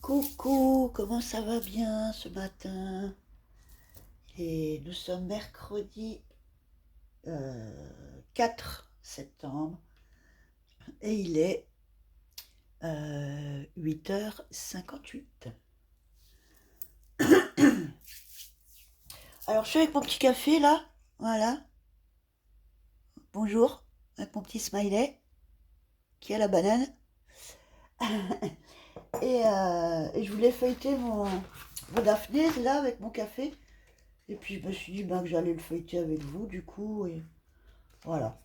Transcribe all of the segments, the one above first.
Coucou, comment ça va bien ce matin? Et nous sommes mercredi 4 septembre et il est 8h58. Alors je suis avec mon petit café là, voilà, bonjour, avec mon petit smiley qui a la banane. Et je voulais feuilleter mon Daphné là avec mon café. Et puis je me suis dit que j'allais le feuilleter avec vous du coup. Et voilà,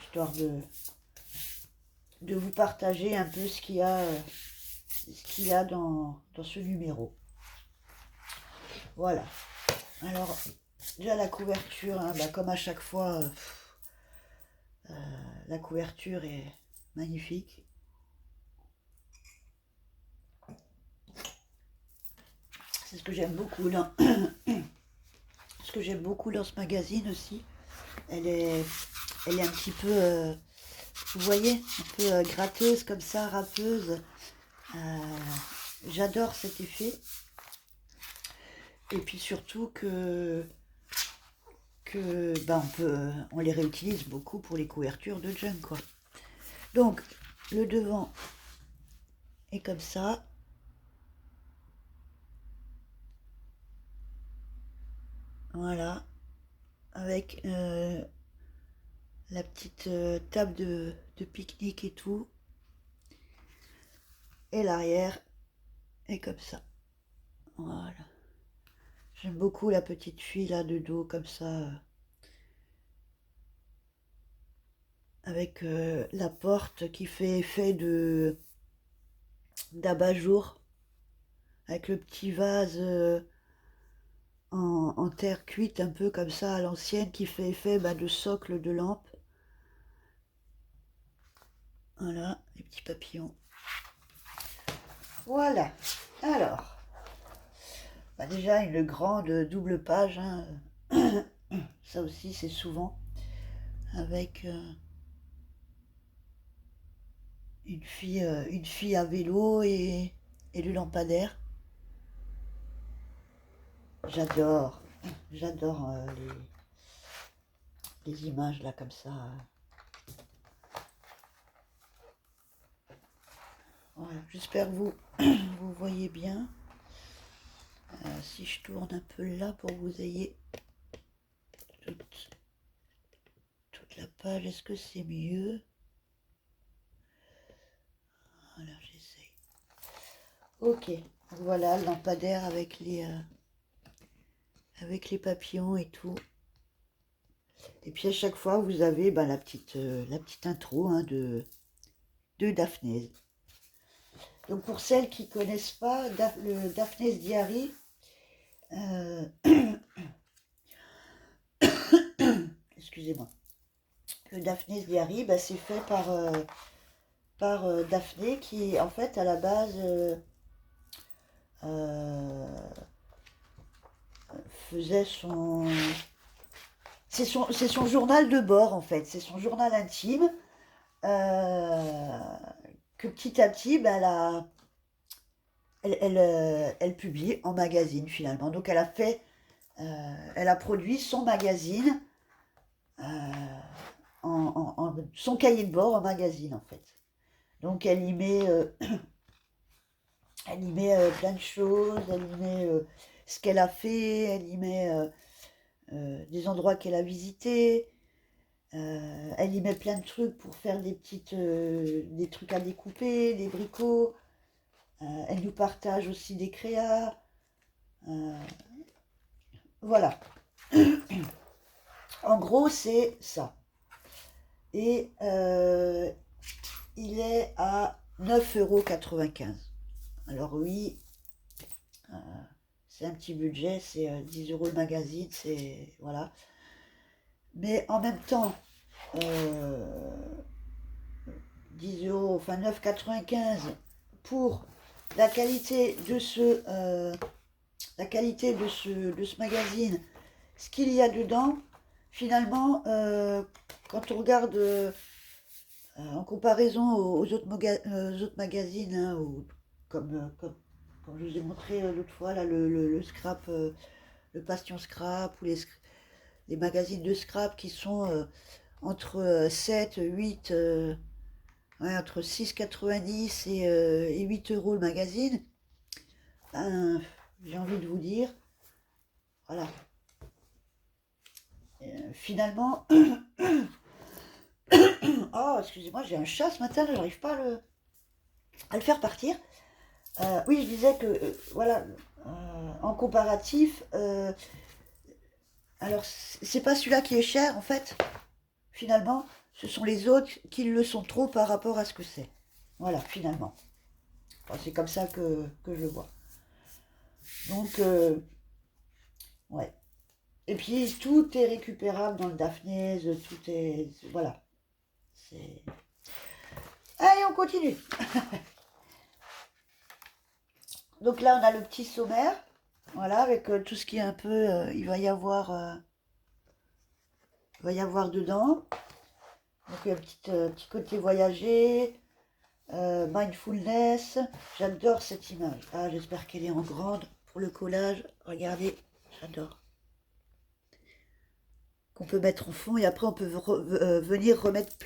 histoire de vous partager un peu ce qu'il y a dans ce numéro. Voilà. Alors, déjà la couverture, hein, comme à chaque fois, la couverture est magnifique. C'est ce que j'aime beaucoup dans, ce que j'aime beaucoup dans ce magazine aussi. Elle est, elle est un petit peu, vous voyez, un peu gratteuse comme ça, râpeuse. J'adore cet effet. Et puis surtout on les réutilise beaucoup pour les couvertures de junk, quoi. Donc, le devant est comme ça. Voilà. Avec la petite table de pique-nique et tout. Et l'arrière est comme ça. Voilà. J'aime beaucoup la petite fille là de dos comme ça. Avec la porte qui fait effet d'abat-jour. Avec le petit vase en terre cuite un peu comme ça à l'ancienne qui fait effet de socle de lampe. Voilà, les petits papillons. Voilà. Alors, déjà une grande double page, hein. Ça aussi c'est souvent avec une fille à vélo et le lampadaire. J'adore, j'adore les images là comme ça. Voilà, j'espère que vous, vous voyez bien. Si je tourne un peu là pour que vous ayez toute la page, est-ce que c'est mieux? Voilà, j'essaye. Ok, voilà le lampadaire avec les papillons et tout. Et puis à chaque fois, vous avez la petite intro, hein, de Daphné. Donc pour celles qui ne connaissent pas le Daphne's Diary, euh, excusez-moi, le Daphne's Diary, c'est fait par Daphné qui, en fait, à la base, faisait c'est son journal de bord, en fait. C'est son journal intime que petit à petit, elle publie en magazine, finalement. Donc, elle a produit son magazine, son cahier de bord en magazine, en fait. Donc, elle y met plein de choses, elle y met ce qu'elle a fait, elle y met des endroits qu'elle a visités, elle y met plein de trucs pour faire des trucs à découper, des bricots. Elle nous partage aussi des créas. Voilà. En gros, c'est ça. Et il est à 9,95 €. Alors oui, c'est un petit budget, c'est 10 € le magazine, c'est... Voilà. Mais en même temps, 10 euros, enfin 9,95 pour la qualité de ce magazine, ce qu'il y a dedans, finalement, quand on regarde en comparaison aux autres magazines, hein, comme je vous ai montré l'autre fois, là, le scrap, le Passion Scrap, ou les magazines de scrap qui sont entre 7, 8, ouais, entre 6,90 et 8 euros le magazine. Ben, j'ai envie de vous dire, voilà. Finalement, oh, excusez-moi, j'ai un chat ce matin, j'arrive pas à le faire partir. Oui, je disais que, voilà, en comparatif, alors c'est pas celui-là qui est cher, en fait, finalement, ce sont les autres qui le sont trop par rapport à ce que c'est. Voilà, finalement. Enfin, c'est comme ça que je le vois. Donc, ouais. Et puis, tout est récupérable dans le Daphné, tout est... Voilà. C'est... Allez, on continue. Donc là, on a le petit sommaire. Voilà, avec tout ce qui est un peu... il va y avoir dedans. Donc, il y a un petit côté voyager, mindfulness. J'adore cette image. Ah, j'espère qu'elle est en grande pour le collage. Regardez, j'adore. Qu'on peut mettre en fond et après on peut venir remettre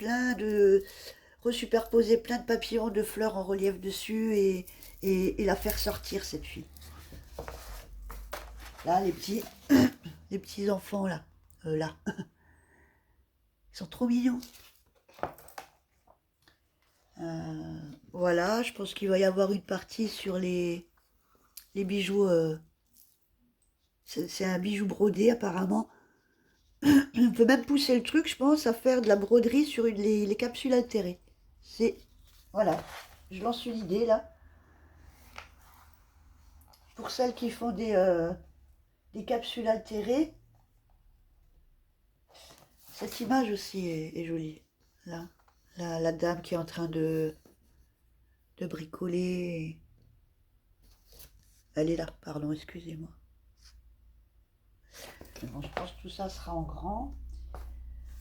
resuperposer plein de papillons de fleurs en relief dessus et la faire sortir, cette fille. Là, les petits enfants là, là, ils sont trop mignons. Voilà, je pense qu'il va y avoir une partie sur les bijoux. C'est un bijou brodé apparemment. On peut même pousser le truc, je pense, à faire de la broderie sur les capsules altérées. C'est... Voilà, je lance une idée là. Pour celles qui font des capsules altérées, cette image aussi est jolie. Là, la dame qui est en train de bricoler. Elle est là, pardon, excusez-moi. Bon, je pense que tout ça sera en grand.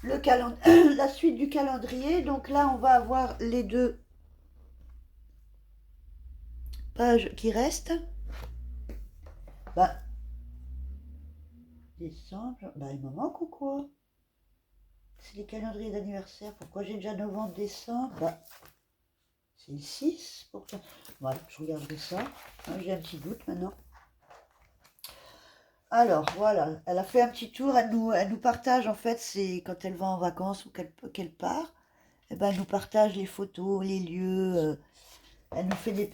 La suite du calendrier, donc là on va avoir les 2 pages qui restent. Bah, décembre, bah il me manque ou quoi? C'est les calendriers d'anniversaire, pourquoi j'ai déjà novembre, décembre? Bah, c'est le 6 pourtant. Voilà, je regarderai ça. J'ai un petit doute maintenant. Alors voilà, elle a fait un petit tour, elle nous partage en fait, c'est quand elle va en vacances ou qu'elle part, et ben elle nous partage les photos, les lieux, elle nous fait des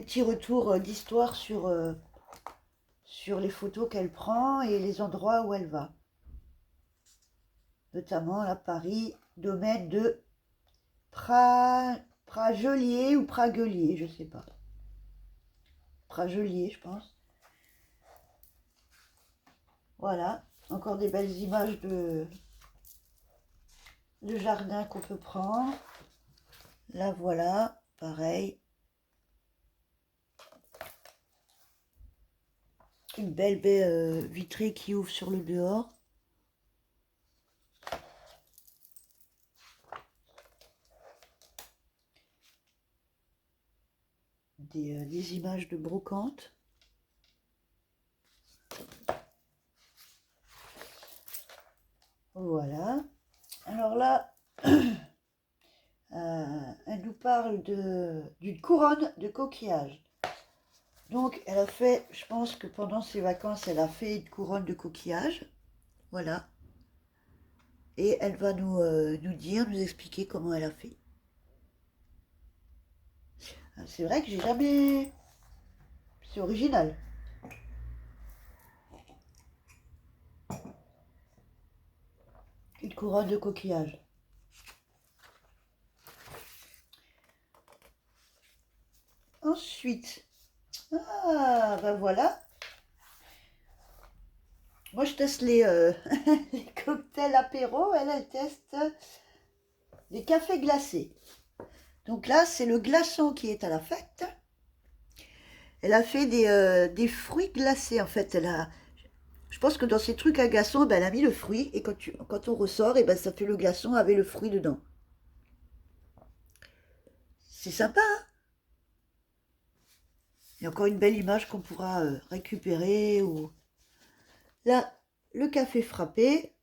petits retours d'histoire sur les photos qu'elle prend et les endroits où elle va. Notamment là, Paris, domaine de Pragelier ou Praguelier, je sais pas. Pragelier, je pense. Voilà, encore des belles images de jardin qu'on peut prendre. Là, voilà, pareil. Une belle baie vitrée qui ouvre sur le dehors. Des images de brocante. Voilà. Alors là, elle nous parle d'une couronne de coquillages. Donc, elle a fait, je pense que pendant ses vacances, elle a fait une couronne de coquillages. Voilà. Et elle va nous expliquer comment elle a fait. C'est vrai que j'ai jamais... C'est original. Une couronne de coquillages. Ensuite, ben voilà. Moi, je teste les cocktails apéro. Elle teste les cafés glacés. Donc là, c'est le glaçon qui est à la fête. Elle a fait des fruits glacés, en fait. Je pense que dans ces trucs à glaçons, ben, elle a mis le fruit. Et quand on ressort, et ben, ça fait le glaçon avec le fruit dedans. C'est sympa, hein? Il y a encore une belle image qu'on pourra récupérer. Ou... Là, le café frappé.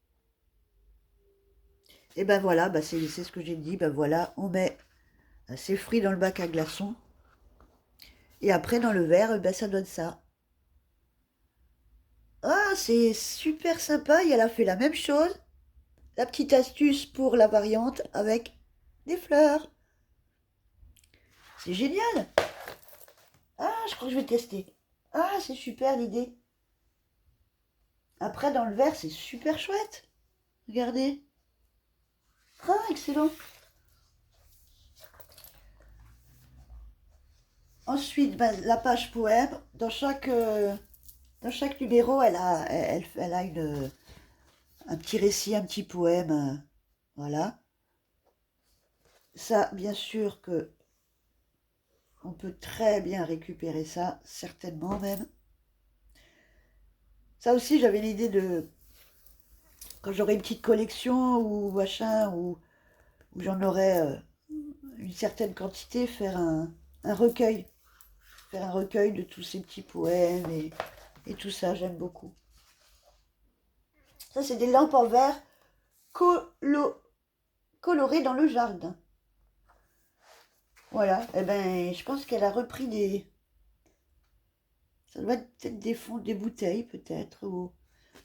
Et ben voilà, bah c'est ce que j'ai dit. Ben voilà, on met ces fruits dans le bac à glaçons. Et après, dans le verre, ben, ça donne ça. Ah, c'est super sympa. Et elle a fait la même chose. La petite astuce pour la variante avec des fleurs. C'est génial. Ah, je crois que je vais tester. Ah, c'est super l'idée. Après, dans le verre, c'est super chouette. Regardez. Ah, excellent. Ensuite, ben, la page poème. Dans chaque numéro, elle a un petit récit, un petit poème. Voilà. Ça, bien sûr que on peut très bien récupérer ça, certainement même. Ça aussi, j'avais l'idée de, quand j'aurai une petite collection ou machin, où j'en aurai une certaine quantité, faire un recueil. Faire un recueil de tous ces petits poèmes et tout ça, j'aime beaucoup. Ça, c'est des lampes en verre colo- colorées dans le jardin. Voilà, et ben, je pense qu'elle a repris des... Ça doit être peut-être des fonds, des bouteilles, peut-être. Ou...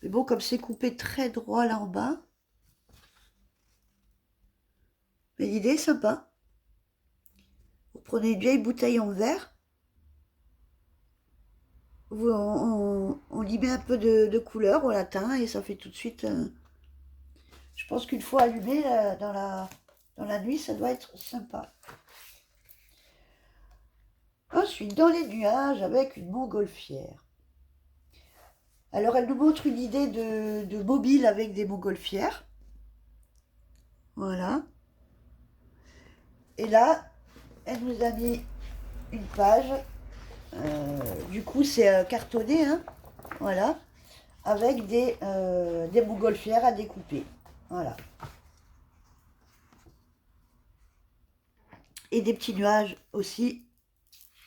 Mais bon, comme c'est coupé très droit là en bas, mais l'idée est sympa. Vous prenez une vieille bouteille en verre, on y met un peu de couleur, on la teint et ça fait tout de suite... je pense qu'une fois allumé dans la nuit, ça doit être sympa. Ensuite, dans les nuages avec une montgolfière. Alors, elle nous montre une idée de mobile avec des montgolfières. Voilà. Et là, elle nous a mis une page. Du coup, c'est cartonné, hein. Voilà. Avec des montgolfières à découper. Voilà. Et des petits nuages aussi.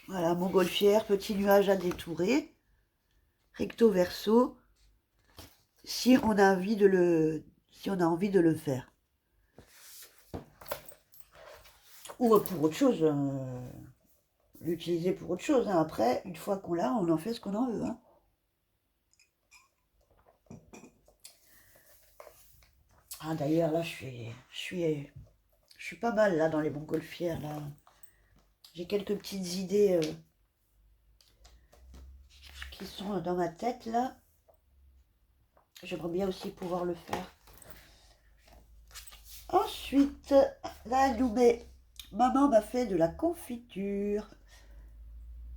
Voilà, montgolfière, petit nuage à détourer. Recto verso. Si on a envie si on a envie de le faire. Ou pour autre chose. L'utiliser pour autre chose, hein. Après, une fois qu'on l'a, on en fait ce qu'on en veut, hein. Ah, d'ailleurs, là, je suis pas mal, là, dans les montgolfières, là. J'ai quelques petites idées qui sont dans ma tête, là. J'aimerais bien aussi pouvoir le faire. Ensuite, là, elle nous met... Maman m'a fait de la confiture.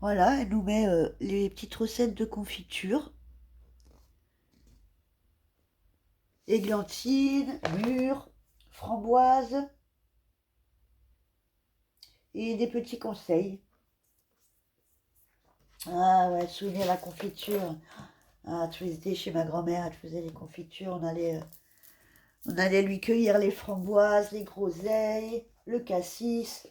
Voilà, elle nous met les petites recettes de confiture. Églantine, mûre, framboise et des petits conseils. Ah ouais, souvenir la confiture. Ah, tous les étés chez ma grand-mère, elle faisait les confitures. On allait lui cueillir les framboises, les groseilles, le cassis.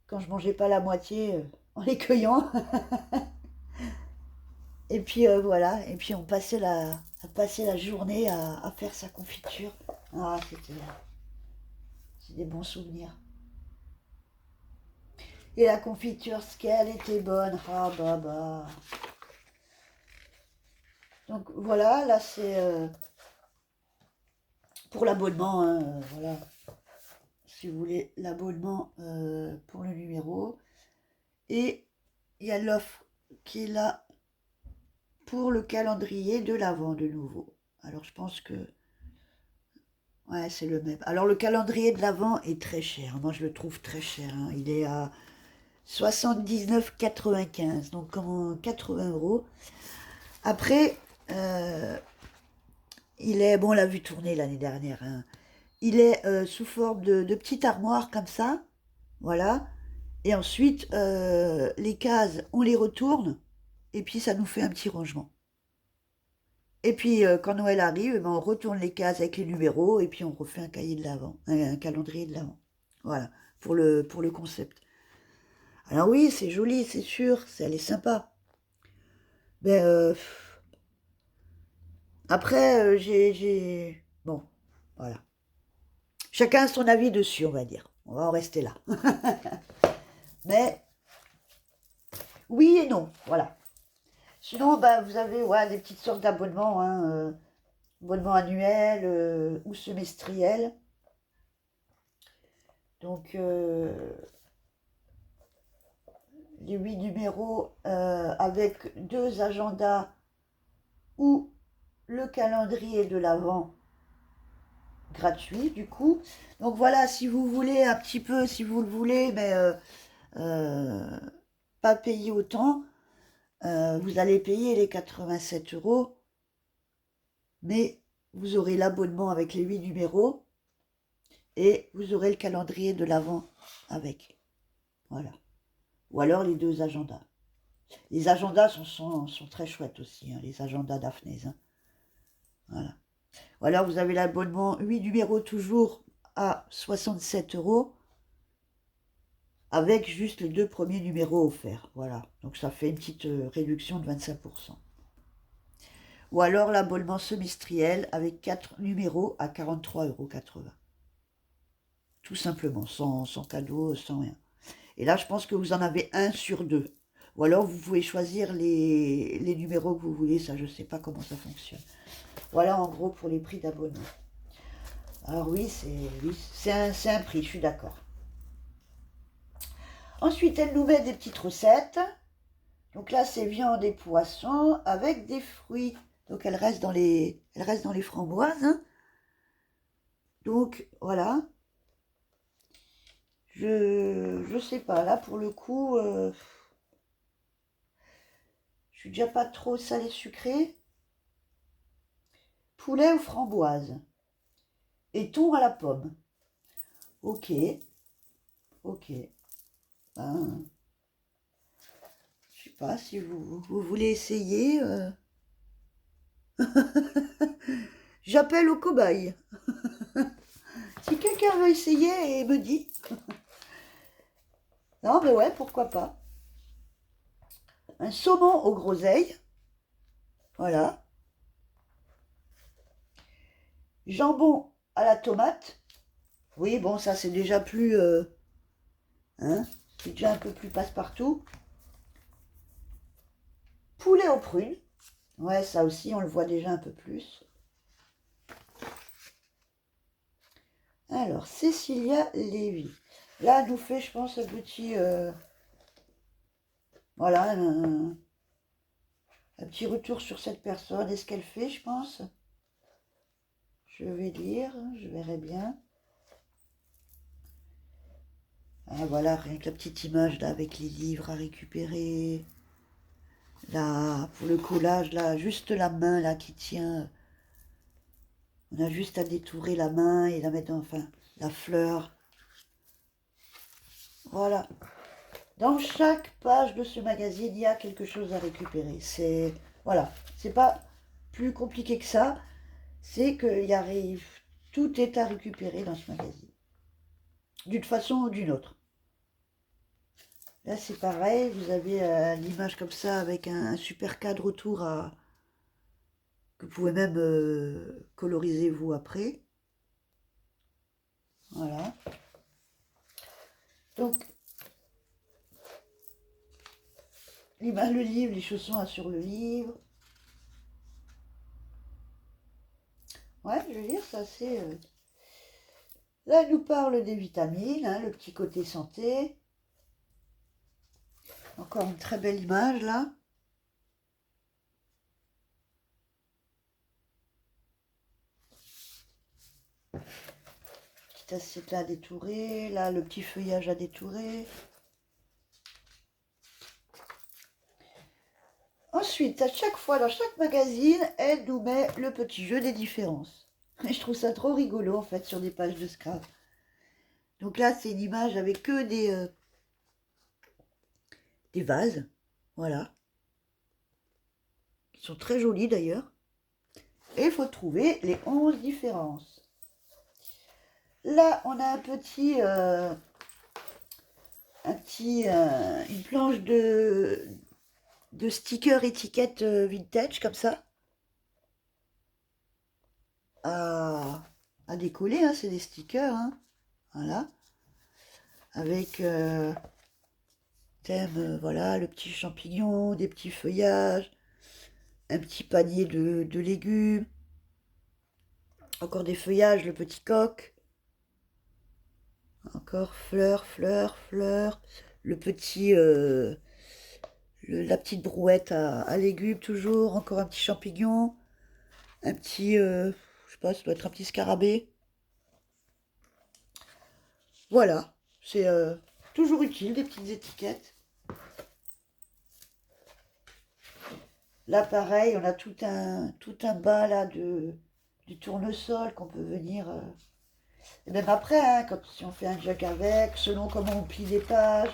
Quand je mangeais pas la moitié, en les cueillant. Et puis voilà, et puis on passait la journée à faire sa confiture. Ah, c'est des bons souvenirs. Et la confiture, ce qu'elle était bonne. Ah bah bah. Donc voilà, là c'est pour l'abonnement, hein, voilà. Si vous voulez l'abonnement pour le numéro. Et il y a l'offre qui est là pour le calendrier de l'Avent de nouveau. Alors je pense que... Ouais, c'est le même. Alors le calendrier de l'Avent est très cher. Moi je le trouve très cher, hein. Il est à 79,95, donc en 80 euros. Après, il est... Bon, on l'a vu tourner l'année dernière, hein. Il est sous forme de petite armoire comme ça. Voilà. Et ensuite, les cases, on les retourne. Et puis, ça nous fait un petit rangement. Et puis, quand Noël arrive, eh ben, on retourne les cases avec les numéros. Et puis, on refait un cahier de l'avant. Un calendrier de l'avant. Voilà. Pour le concept. Alors oui, c'est joli, c'est sûr, elle est sympa. Mais après, bon, voilà. Chacun a son avis dessus, on va dire. On va en rester là. Mais oui et non, voilà. Sinon, bah, vous avez ouais, des petites sortes d'abonnements, hein, abonnement annuel ou semestriel. Donc, les 8 numéros avec 2 agendas ou le calendrier de l'Avent gratuit, du coup. Donc voilà, si vous voulez un petit peu, si vous le voulez, mais euh, pas payer autant, vous allez payer les 87 euros, mais vous aurez l'abonnement avec les 8 numéros et vous aurez le calendrier de l'Avent avec. Voilà. Ou alors les 2 agendas. Les agendas sont très chouettes aussi, hein, les agendas Daphné. Hein. Voilà. Ou alors vous avez l'abonnement 8 numéros toujours à 67 euros avec juste les 2 premiers numéros offerts. Voilà. Donc ça fait une petite réduction de 25%. Ou alors l'abonnement semestriel avec 4 numéros à 43,80 €. Tout simplement, sans cadeau, sans rien. Et là, je pense que vous en avez un sur 2. Ou alors, vous pouvez choisir les numéros que vous voulez. Ça, je ne sais pas comment ça fonctionne. Voilà, en gros, pour les prix d'abonnement. Alors oui, c'est un prix, je suis d'accord. Ensuite, elle nous met des petites recettes. Donc là, c'est viande et poisson avec des fruits. Donc, elle reste dans les framboises. Hein. Donc, voilà. Je sais pas. Là, pour le coup, je suis déjà pas trop salé sucré. Poulet ou framboise. Et thon à la pomme. Ok, ok. Ben, je sais pas si vous voulez essayer. J'appelle au cobaye. Si quelqu'un veut essayer et me dit. Non, mais ouais, pourquoi pas. Un saumon aux groseilles. Voilà. Jambon à la tomate. Oui, bon, ça c'est déjà plus. Hein, c'est déjà un peu plus passe-partout. Poulet aux prunes. Ouais, ça aussi, on le voit déjà un peu plus. Alors, Cécilia Lévy. Là, elle nous fait, je pense, un petit... voilà, un petit retour sur cette personne. Est-ce qu'elle fait, je pense? Je vais lire, je verrai bien. Ah, voilà, rien que la petite image, là, avec les livres à récupérer. Là, pour le collage, là, juste la main, là, qui tient... On a juste à détourer la main et la mettre, enfin, la fleur. Voilà. Dans chaque page de ce magazine, il y a quelque chose à récupérer. C'est voilà, c'est pas plus compliqué que ça. C'est qu'il y arrive, tout est à récupérer dans ce magazine, d'une façon ou d'une autre. Là, c'est pareil. Vous avez l'image comme ça avec un super cadre autour que vous pouvez même coloriser vous après. Voilà. Donc l'image, le livre, les chaussons sur le livre. Ouais, je veux dire, ça c'est... Là, elle nous parle des vitamines, hein, le petit côté santé. Encore une très belle image, là. Petite assiette là à détourer. Là, le petit feuillage à détourer. Ensuite, à chaque fois, dans chaque magazine, elle nous met le petit jeu des différences. Et je trouve ça trop rigolo, en fait, sur des pages de Scrap. Donc là, c'est une image avec que des vases. Voilà. Qui sont très jolis, d'ailleurs. Et il faut trouver les 11 différences. Là, on a un une planche de stickers étiquettes vintage comme ça à, à décoller, hein, c'est des stickers, hein, voilà, avec thème, voilà, le petit champignon, des petits feuillages, un petit panier de légumes, encore des feuillages, le petit coq, encore fleurs, fleurs, fleurs, le petit, la petite brouette à légumes toujours, encore un petit champignon, un petit, je sais pas, ça doit être un petit scarabée. Voilà, c'est toujours utile, des petites étiquettes. Là, pareil, on a tout un bas là du tournesol qu'on peut venir. Et même après, hein, si on fait un jug avec, selon comment on plie les pages,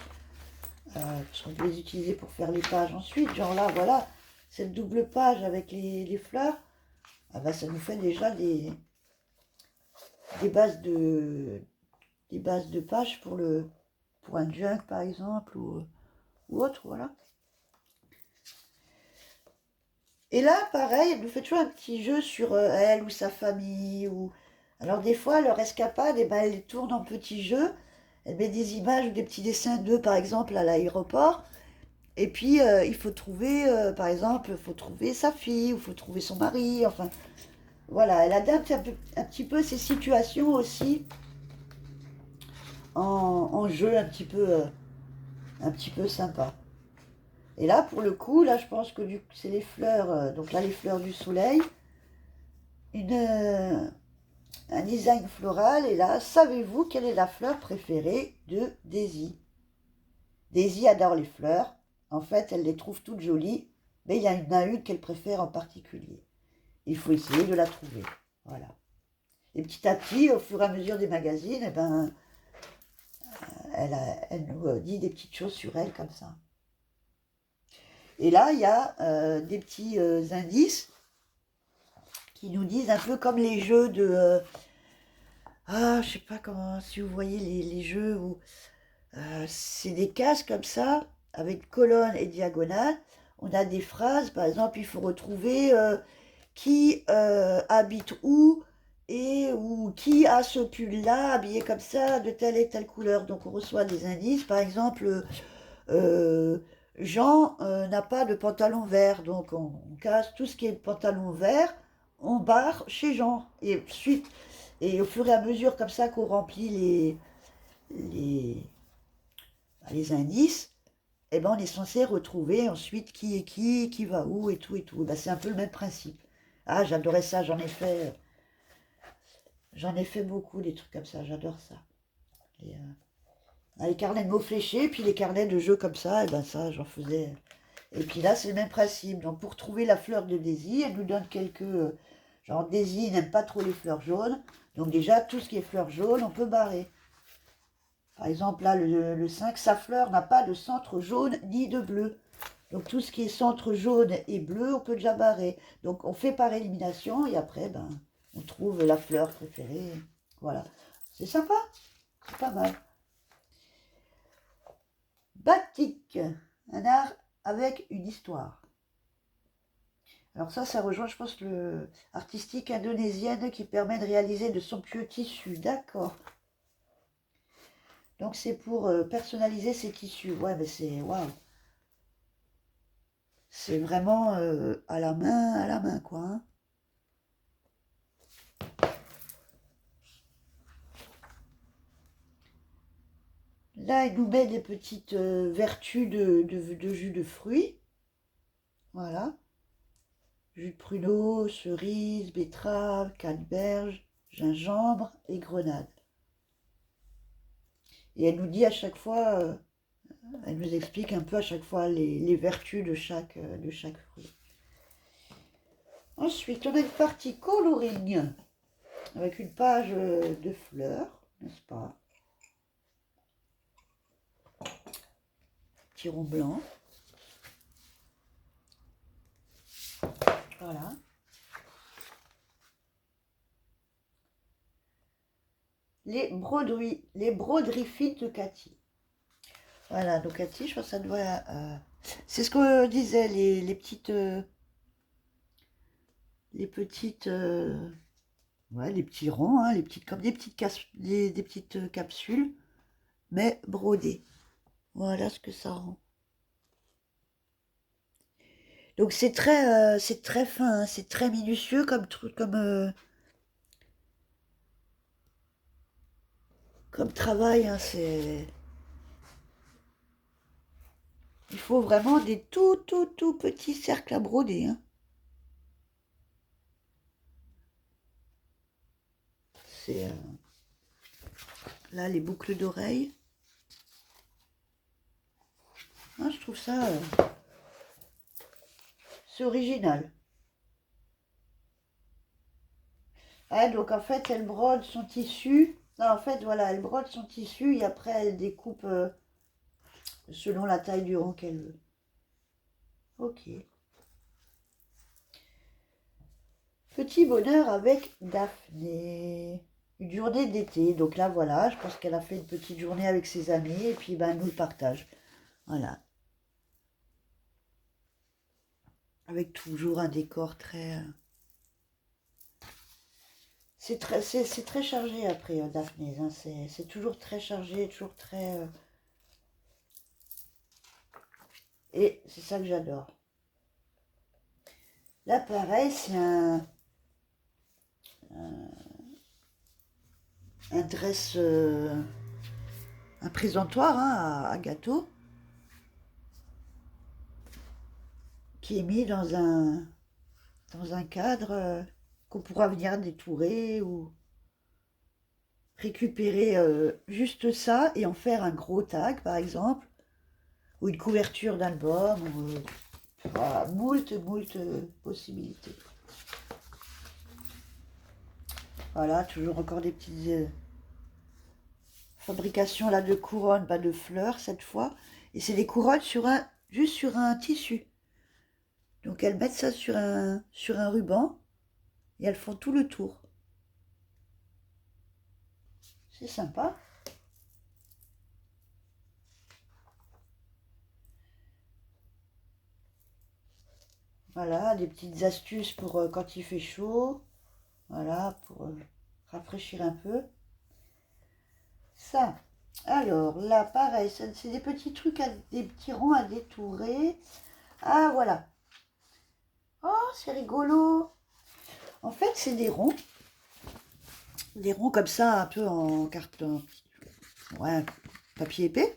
parce qu'on peut les utiliser pour faire les pages ensuite. Genre là, voilà, cette double page avec les fleurs, ah bah, ça nous fait déjà des bases des bases de pages pour un jug par exemple ou autre, voilà. Et là, pareil, elle nous fait toujours un petit jeu sur elle ou sa famille. Alors des fois, leur escapade, eh ben, elle les tourne en petits jeux. Elle met des images ou des petits dessins d'eux, par exemple, à l'aéroport. Et puis, il faut trouver, par exemple, il faut trouver sa fille, ou il faut trouver son mari. Enfin, voilà, elle adapte un petit peu ces situations aussi en jeu un petit peu sympa. Et là, pour le coup, là, je pense que c'est les fleurs, donc là, les fleurs du soleil. Une, un design floral. Et là, savez-vous quelle est la fleur préférée de Daisy? Daisy adore les fleurs. En fait, elle les trouve toutes jolies, mais il y en a une qu'elle préfère en particulier. Il faut essayer de la trouver. Voilà. Et petit à petit, au fur et à mesure des magazines, eh ben, elle nous dit des petites choses sur elle comme ça. Et là, il y a des petits indices qui nous disent un peu comme les jeux de... je sais pas comment, si vous voyez les jeux où c'est des cases comme ça, avec colonne et diagonale. On a des phrases, par exemple, il faut retrouver qui habite où et ou qui a ce pull-là habillé comme ça, de telle et telle couleur. Donc on reçoit des indices, par exemple, euh, Jean n'a pas de pantalon vert, donc on casse tout ce qui est pantalon vert, on barre chez Jean. Et suite, et au fur et à mesure comme ça qu'on remplit les, les indices, eh ben on est censé retrouver ensuite qui est qui va où et tout et tout. Ben, c'est un peu le même principe. Ah, j'adorais ça, j'en ai fait beaucoup des trucs comme ça, j'adore ça. Et, les carnets de mots fléchés, puis les carnets de jeux comme ça, et ben ça, j'en faisais. Et puis là, c'est le même principe. Donc pour trouver la fleur de Daisy, elle nous donne quelques... genre Daisy n'aime pas trop les fleurs jaunes, donc déjà, tout ce qui est fleurs jaunes, on peut barrer. Par exemple, là, le 5, sa fleur n'a pas de centre jaune ni de bleu. Donc tout ce qui est centre jaune et bleu, on peut déjà barrer. Donc on fait par élimination et après, ben, on trouve la fleur préférée. Voilà. C'est sympa. C'est pas mal. Batik, un art avec une histoire. Alors ça rejoint, je pense, le artistique indonésienne qui permet de réaliser de somptueux tissus. D'accord. Donc c'est pour personnaliser ces tissus. Ouais, mais c'est waouh. C'est vraiment à la main, quoi. Hein. Là, il nous met des petites vertus de jus de fruits. Voilà. Jus de pruneau, cerise, betterave, canneberge, gingembre et grenade. Et elle nous dit à chaque fois, elle nous explique un peu à chaque fois les vertus de chaque fruit. Ensuite, on a une partie coloring avec une page de fleurs, n'est-ce pas? Petit rond blanc. Voilà. Les broderies fines de Cathy. Voilà, donc à tige, je pense que ça doit... c'est ce que disaient les petites, ouais, les petits ronds, hein, les petites, comme des petites capsules, mais brodées. Voilà ce que ça rend. Donc c'est très fin, hein, c'est très minutieux comme truc, comme travail. Hein, il faut vraiment des tout petits cercles à broder. Hein. C'est là les boucles d'oreilles. Ah, je trouve ça, c'est original. Ah, donc en fait, elle brode son tissu. Non, en fait, voilà, elle brode son tissu et après elle découpe selon la taille du rang qu'elle veut. Ok. Petit bonheur avec Daphné. Une journée d'été. Donc là, voilà, je pense qu'elle a fait une petite journée avec ses amis et puis ben, nous le partage. Voilà. Avec toujours un décor très... c'est très chargé après, Daphné. Hein. C'est toujours très chargé, toujours très... Et c'est ça que j'adore. Là, pareil, c'est un dress, un présentoir hein, à gâteau qui est mis dans un cadre qu'on pourra venir détourer ou récupérer juste ça et en faire un gros tag, par exemple, ou une couverture d'album, ou voilà, moult possibilités. Voilà, toujours encore des petites fabrications là de couronnes, pas de fleurs cette fois. Et c'est des couronnes juste sur un tissu. Donc elles mettent ça sur un ruban et elles font tout le tour. C'est sympa. Voilà, des petites astuces pour quand il fait chaud. Voilà, pour rafraîchir un peu. Ça. Alors là, pareil, c'est des petits trucs, des petits ronds à détourer. Ah, voilà. Oh, c'est rigolo. En fait, c'est des ronds comme ça, un peu en carton, ouais, papier épais.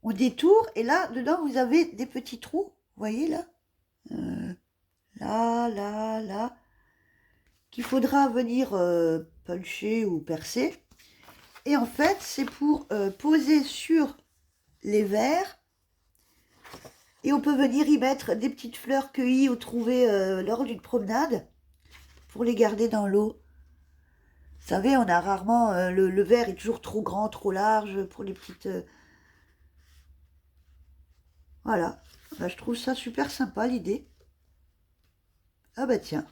On détourne et là, dedans, vous avez des petits trous. Vous voyez là Euh, là, qu'il faudra venir puncher ou percer. Et en fait, c'est pour poser sur les verres. Et on peut venir y mettre des petites fleurs cueillies ou trouvées lors d'une promenade pour les garder dans l'eau. Vous savez, on a rarement... le verre est toujours trop grand, trop large pour les petites... voilà. Bah, je trouve ça super sympa, l'idée. Ah bah tiens.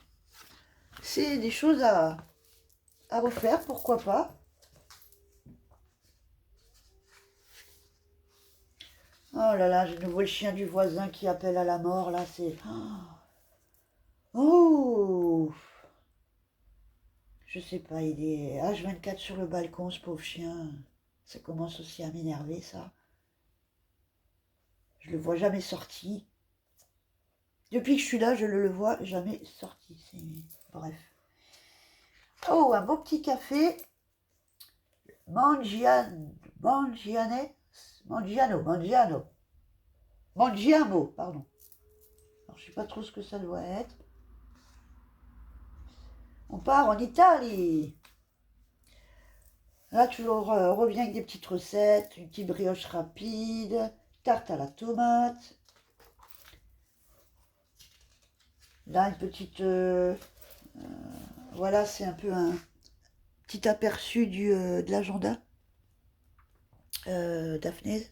C'est des choses à refaire, pourquoi pas. Oh là là, je nouveau le chien du voisin qui appelle à la mort, là, c'est... Oh, je sais pas, il est H24 sur le balcon, ce pauvre chien. Ça commence aussi à m'énerver, ça. Je le vois jamais sorti. Depuis que je suis là, je ne le vois jamais sorti. Bref. Oh, un beau petit café. Mangiane, Mangiamo, pardon. Alors, je sais pas trop ce que ça doit être. On part en Italie. Là, toujours on revient avec des petites recettes, une petite brioche rapide, tarte à la tomate. Là, une petite... voilà, c'est un peu un petit aperçu de l'agenda. Daphné.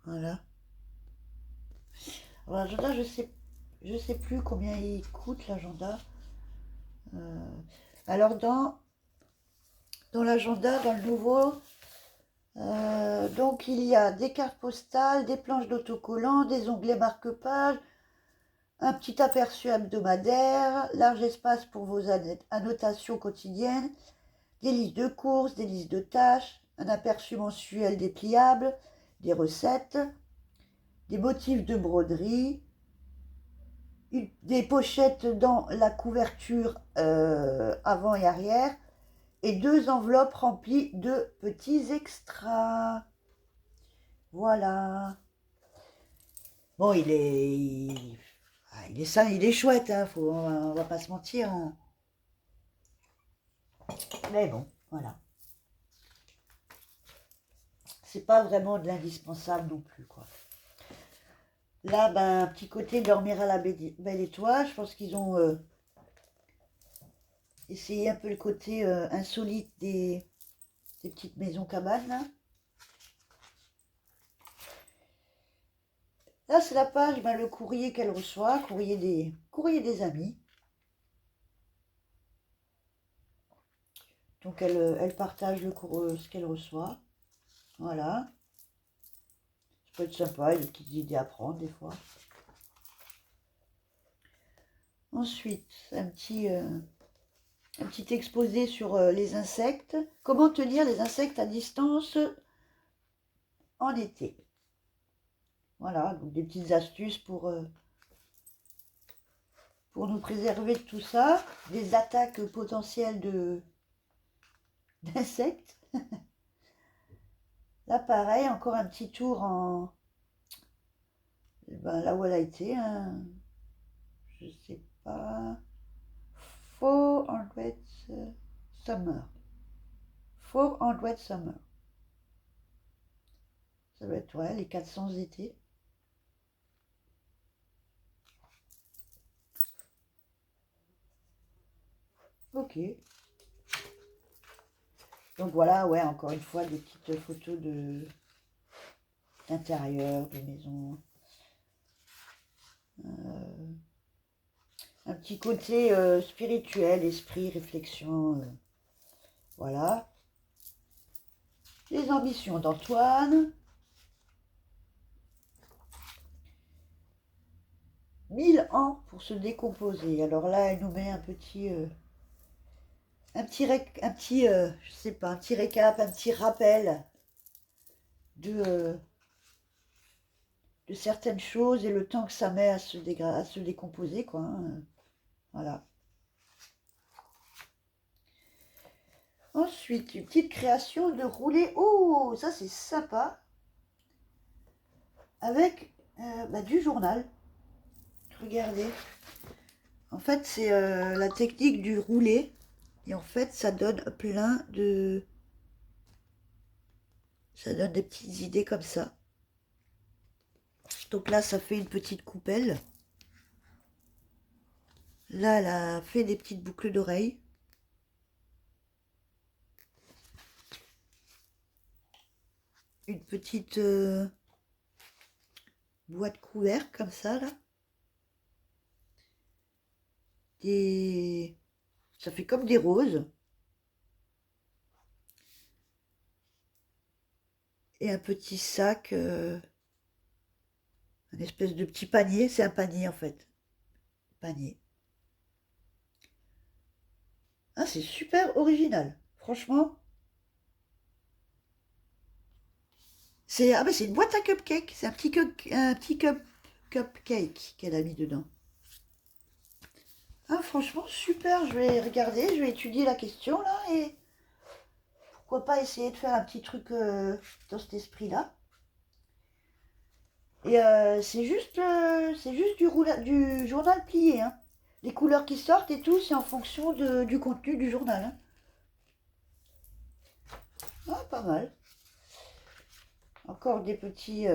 Voilà. Alors, l'agenda, je sais plus combien il coûte l'agenda. Euh, alors dans l'agenda, dans le nouveau. Donc il y a des cartes postales, des planches d'autocollants, des onglets marque-pages, un petit aperçu hebdomadaire, large espace pour vos annotations quotidiennes, des listes de courses, des listes de tâches, un aperçu mensuel dépliable, des recettes, des motifs de broderie, des pochettes dans la couverture avant et arrière, et 2 enveloppes remplies de petits extras. Voilà. Bon, il est ça, il est chouette, hein, on va pas se mentir, hein. Mais bon, voilà. C'est pas vraiment de l'indispensable non plus, quoi. Là, ben, un petit côté dormir à la belle étoile. Je pense qu'ils ont essayé un peu le côté insolite des petites maisons cabanes, là. Là, c'est la page, ben, le courrier qu'elle reçoit, courrier des amis. Donc, elle partage ce qu'elle reçoit. Voilà. Ça peut être sympa, il y a des petites idées à prendre, des fois. Ensuite, un petit exposé sur les insectes. Comment tenir les insectes à distance en été. Voilà, donc des petites astuces pour nous préserver de tout ça. Des attaques potentielles d'insectes. Là, pareil, encore un petit tour en... Ben, là où elle a été, hein. Je sais pas... 400 Summer. 400 Summer. Ça doit être, ouais, les 400 étés. Ok. Donc voilà, ouais, encore une fois, des petites photos d'intérieur, de maison. Un petit côté spirituel, esprit, réflexion. Voilà. Les ambitions d'Antoine. 1000 ans pour se décomposer. Alors là, elle nous met un petit... je sais pas, un petit récap, un petit rappel de, de certaines choses et le temps que ça met à se décomposer, quoi, hein. Voilà. Ensuite, une petite création de roulé. Oh, ça c'est sympa. Avec du journal. Regardez. En fait, c'est la technique du roulé. Et en fait, ça donne plein de... Ça donne des petites idées comme ça. Donc là, ça fait une petite coupelle. Là, elle a fait des petites boucles d'oreilles. Une petite boîte couverte comme ça, là. Ça fait comme des roses. Et un petit sac, un espèce de petit panier. C'est un panier, en fait. Panier. Ah, c'est super original. Franchement. C'est une boîte à cupcake. C'est un petit cupcake qu'elle a mis dedans. Ah, franchement, super. Je vais regarder, je vais étudier la question, là, et pourquoi pas essayer de faire un petit truc dans cet esprit-là. Et c'est juste du journal plié, hein. Les couleurs qui sortent et tout, c'est en fonction du contenu du journal, hein. Ah, pas mal. Encore un petit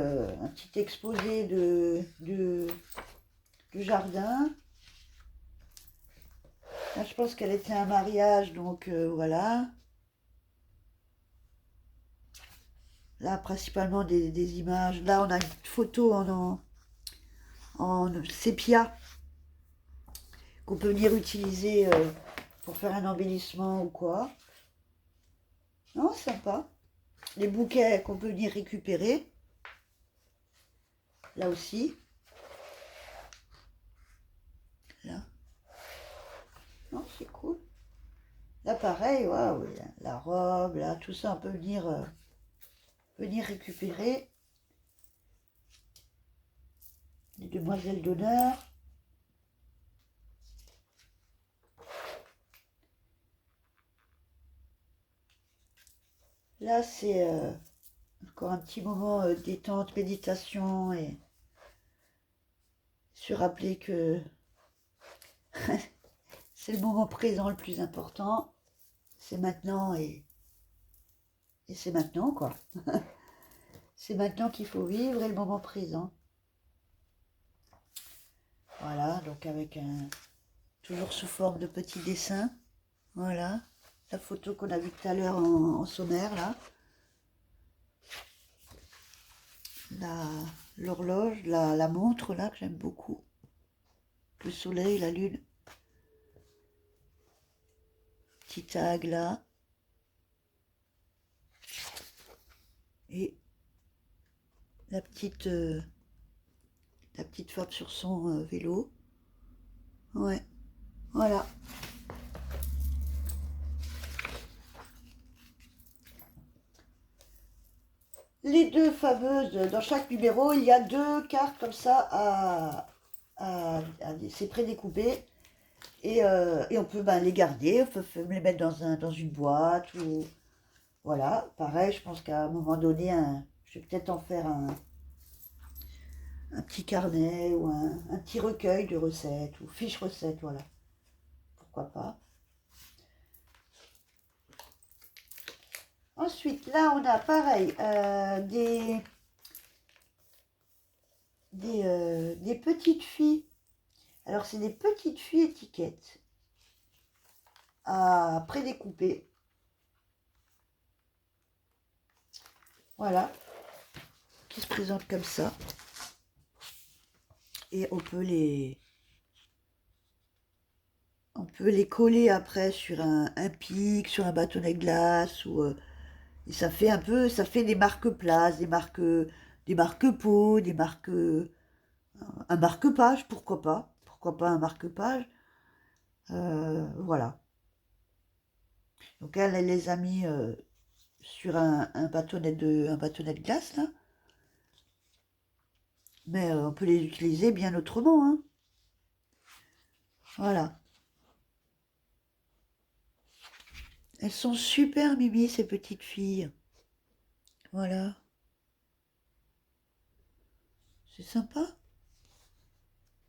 exposé du jardin. Là, je pense qu'elle était à un mariage, donc voilà. Là, principalement des images. Là, on a une photo en sépia qu'on peut venir utiliser pour faire un embellissement ou quoi. Non, sympa. Les bouquets qu'on peut venir récupérer, là aussi. Là. Non, c'est cool. Là, pareil, waouh, la robe, là, tout ça, on peut venir récupérer. Les demoiselles d'honneur. Là, c'est encore un petit moment détente, méditation et se rappeler que c'est le moment présent le plus important. C'est maintenant et c'est maintenant, quoi. C'est maintenant qu'il faut vivre et le moment présent. Voilà, donc avec toujours sous forme de petits dessins. Voilà, la photo qu'on a vue tout à l'heure en sommaire, là. L'horloge, la montre, là, que j'aime beaucoup. Le soleil, la lune. Petit tag, là. Et la petite femme sur son vélo. Ouais, voilà. Les deux fameuses, dans chaque numéro, il y a deux cartes comme ça c'est prédécoupé. Et on peut les garder, on peut les mettre dans une boîte ou voilà. Pareil, je pense qu'à un moment donné, je vais peut-être en faire un petit carnet ou un petit recueil de recettes ou fiches recettes, voilà. Pourquoi pas. Ensuite, là, on a pareil des petites filles. Alors, c'est des petites filles étiquettes à prédécouper. Voilà, qui se présentent comme ça. Et on peut les coller après sur un pic, sur un bâtonnet de glace, et ça fait des marque-places, des marque-pots, un marque-page, pourquoi pas un marque-page, voilà. Donc elle les a mis sur un bâtonnet de glace là, mais on peut les utiliser bien autrement, hein. Voilà. Elles sont super mimi ces petites filles. Voilà. C'est sympa.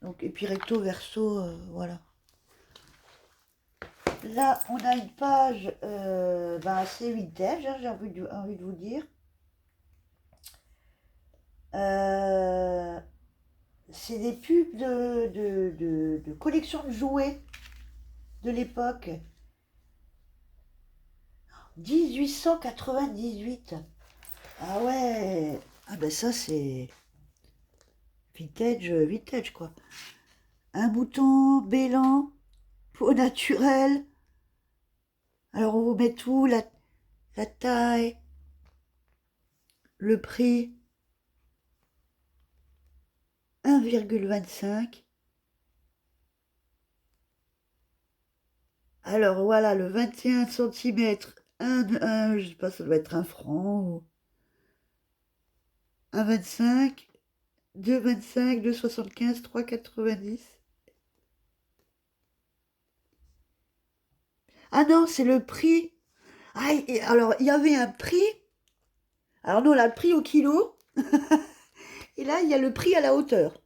Donc, et puis recto, verso, voilà. Là, on a une page assez vintage, hein, j'ai envie de vous dire. Euh, c'est des pubs de collections de jouets de l'époque. 1898. Ah ouais. Ah ben ça, c'est vintage, vintage, quoi. Un bouton, Bélan, peau naturelle. Alors, on vous met tout, la taille, le prix, 1,25. Alors, voilà, le 21 centimètres, je sais pas, ça doit être un franc ou 1,25, 2,25, 2,75, 3,90. Ah non, c'est le prix. Ah, alors, il y avait un prix. Alors, nous, on a le prix au kilo. Et là, il y a le prix à la hauteur.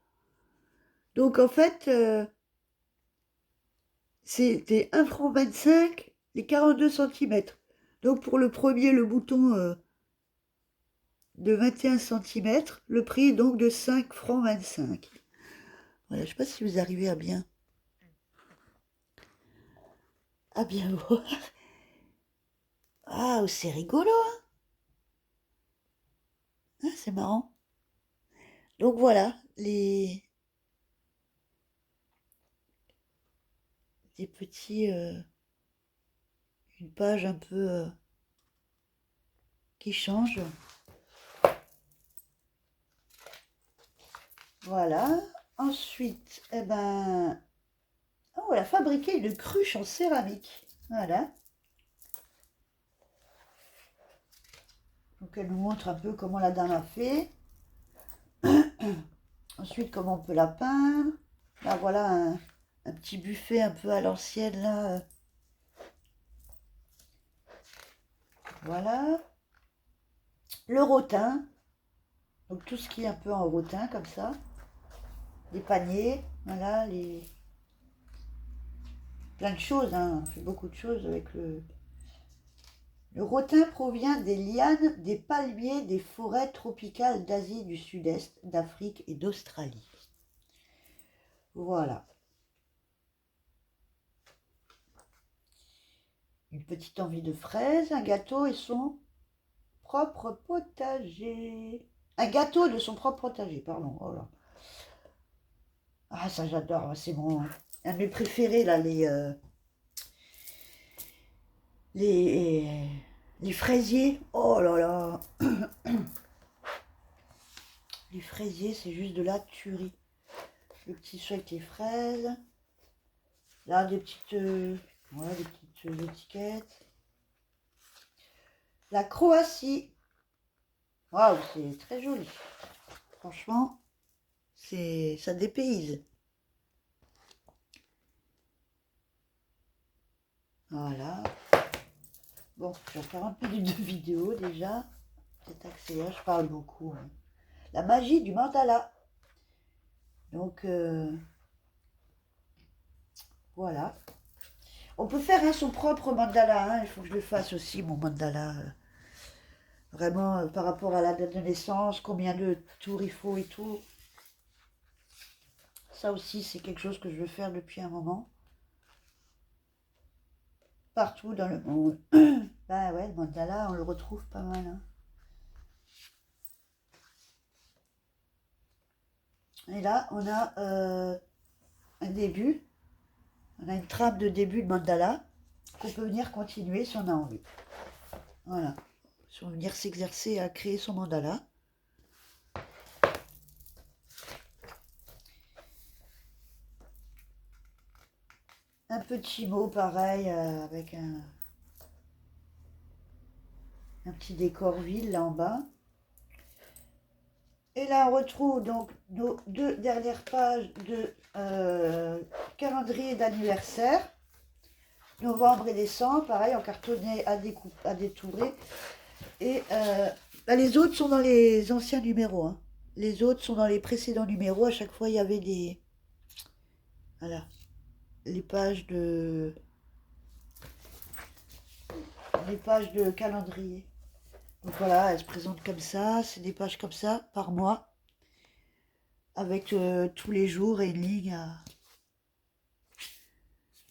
Donc, en fait, c'était 1 franc 25, les 42 centimètres. Donc, pour le premier, le bouton de 21 centimètres, le prix est donc de 5 francs 25. Voilà, je ne sais pas si vous arrivez à bien voir. Ah, c'est rigolo, hein. Ah, c'est marrant. Donc voilà, des petits, une page un peu qui change. Voilà. Ensuite, eh ben, oh, elle a fabriqué une cruche en céramique. Voilà. Donc elle nous montre un peu comment la dame a fait. Ensuite, comment on peut la peindre. Là, voilà un petit buffet un peu à l'ancienne, là. Voilà. Le rotin. Donc tout ce qui est un peu en rotin, comme ça. Les paniers. Voilà, plein de choses, hein. On fait beaucoup de choses avec le... Le rotin provient des lianes, des palmiers, des forêts tropicales d'Asie du Sud-Est, d'Afrique et d'Australie. Voilà. Une petite envie de fraises, un gâteau et son propre potager. Un gâteau de son propre potager, pardon. Oh là. Ah, ça j'adore, c'est un de mes préférés, là, les, les fraisiers. Oh là là. Les fraisiers, c'est juste de la tuerie. Le petit chou avec les fraises. Là, des petites, des petites étiquettes. La Croatie. Waouh, c'est très joli. Franchement, ça dépayse. Voilà. Bon, j'ai 40 minutes de vidéo déjà. C'est accéléré, je parle beaucoup. Hein. La magie du mandala. Donc, voilà. On peut faire son propre mandala. Hein. Il faut que je le fasse aussi, mon mandala. Vraiment, par rapport à la date de naissance, combien de tours il faut et tout. Ça aussi, c'est quelque chose que je veux faire depuis un moment. Partout dans le monde. Ben ouais, le mandala, on le retrouve pas mal. Hein. Et là, on a un début. On a une trame de début de mandala qu'on peut venir continuer si on a envie. Voilà. Si on veut venir s'exercer à créer son mandala. Un petit mot pareil avec un petit décor ville là en bas. Et là on retrouve donc nos 2 dernières pages de calendrier d'anniversaire. Novembre et décembre, pareil en cartonné à détourer. Et les autres sont dans les anciens numéros. Hein. Les autres sont dans les précédents numéros. À chaque fois il y avait des... Voilà. Les pages de calendrier. Donc voilà, elle se présente comme ça, c'est des pages comme ça par mois, avec tous les jours et une ligne.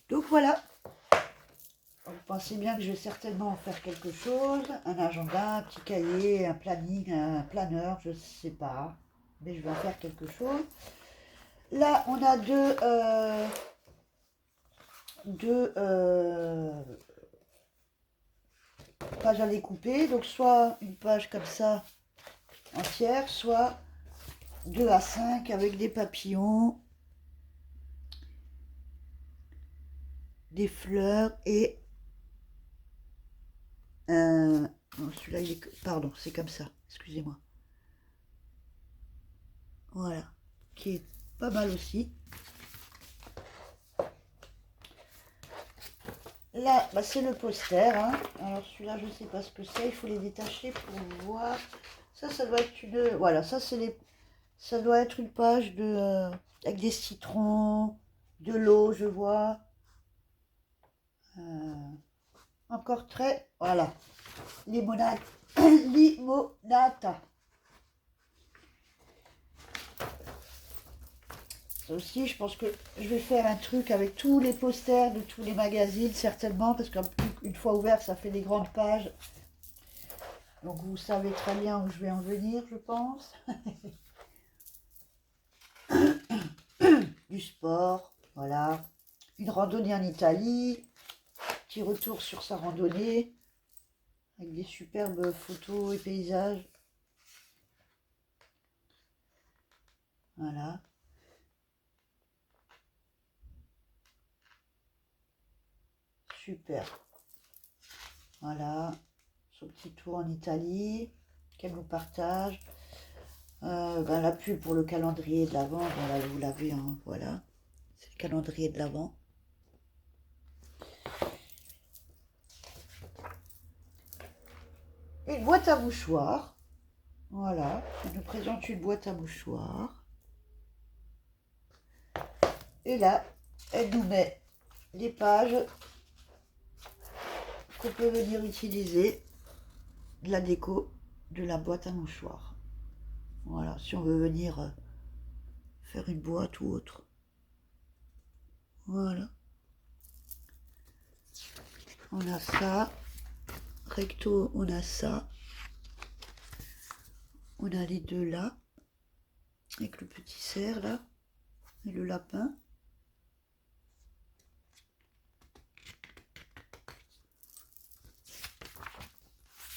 Donc voilà, vous pensez bien que je vais certainement en faire quelque chose, un agenda, un petit cahier, un planning, un planeur, je sais pas, mais je vais en faire quelque chose. Là, on a deux pages à découper, donc soit une page comme ça entière, soit 2 à 5 avec des papillons, des fleurs et non, celui-là, pardon, c'est comme ça, excusez-moi. Voilà, qui est pas mal aussi. Là, bah, c'est le poster. Hein. Alors celui-là, je ne sais pas ce que c'est. Il faut les détacher pour voir. Ça doit être une... Voilà, ça doit être une page avec des citrons, de l'eau, je vois. Encore très... Voilà. Limonade. Limonata. Ça aussi, je pense que je vais faire un truc avec tous les posters de tous les magazines, certainement, parce qu'une fois ouvert, ça fait des grandes pages. Donc vous savez très bien où je vais en venir, je pense. Du sport, voilà. Une randonnée en Italie. Petit retour sur sa randonnée. avec des superbes photos et paysages. Voilà. Super. Voilà. Son petit tour en Italie qu'elle nous partage. La pub pour le calendrier de l'Avent, voilà, vous l'avez, hein, voilà. C'est le calendrier de l'Avent. Une boîte à mouchoirs. Voilà. Elle nous présente une boîte à mouchoirs. Et là, elle nous met les pages qu'on peut venir utiliser de la déco de la boîte à mouchoirs. Voilà, si on veut venir faire une boîte ou autre. Voilà. On a ça. Recto, on a ça. On a les deux là. Avec le petit cerf là. Et le lapin.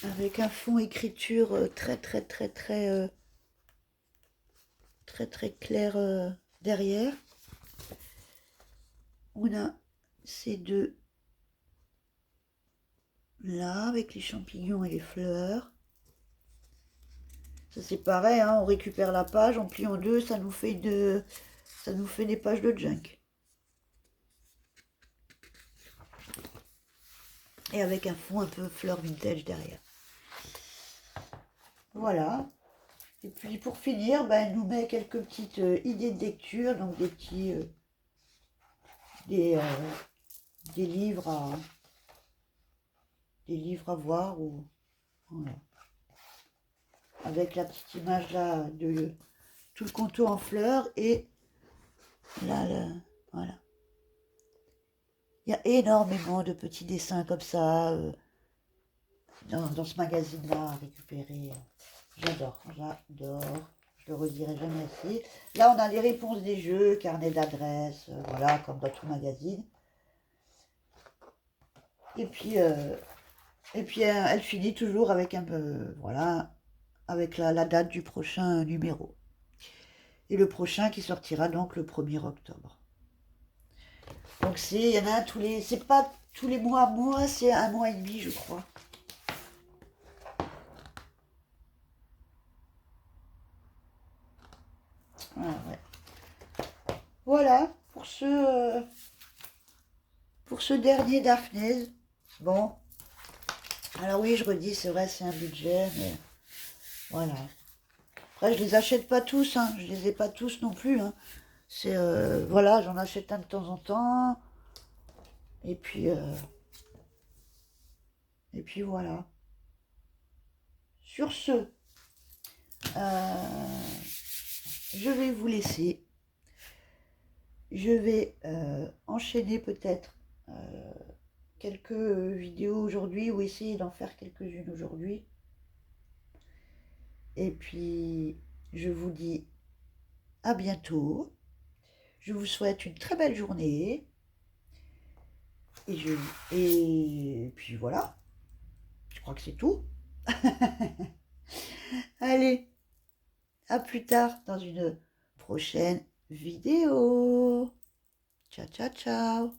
Avec un fond écriture très clair derrière. On a ces deux là avec les champignons et les fleurs. Ça c'est pareil, hein, on récupère la page, on plie en deux, ça nous fait des pages de junk. Et avec un fond un peu fleur vintage derrière. Voilà. Et puis pour finir, elle nous met quelques petites idées de lecture, donc des petits des livres à voir ou voilà. Avec la petite image là de tout le contour en fleurs et là, voilà. Il y a énormément de petits dessins comme ça dans ce magazine-là à récupérer. J'adore. Je le redirai jamais assez. Là, on a les réponses des jeux, carnet d'adresses, voilà, comme dans tout magazine. Et puis elle finit toujours avec un peu, voilà, avec la date du prochain numéro. Et le prochain qui sortira donc le 1er octobre. Donc il y en a c'est pas tous les mois, c'est un mois et demi, je crois. Ah, ouais. Voilà pour ce dernier Daphné. Bon, alors oui, je redis, c'est vrai, c'est un budget, mais voilà. Après, je les achète pas tous, hein, je les ai pas tous non plus. Hein. C'est voilà, j'en achète un de temps en temps. Et puis voilà. Sur ce, je vais vous laisser. Je vais enchaîner peut-être quelques vidéos aujourd'hui ou essayer d'en faire quelques-unes aujourd'hui. Et puis, je vous dis à bientôt. Je vous souhaite une très belle journée. Et puis voilà. Je crois que c'est tout. Allez, à plus tard dans une prochaine vidéo. Ciao, ciao, ciao.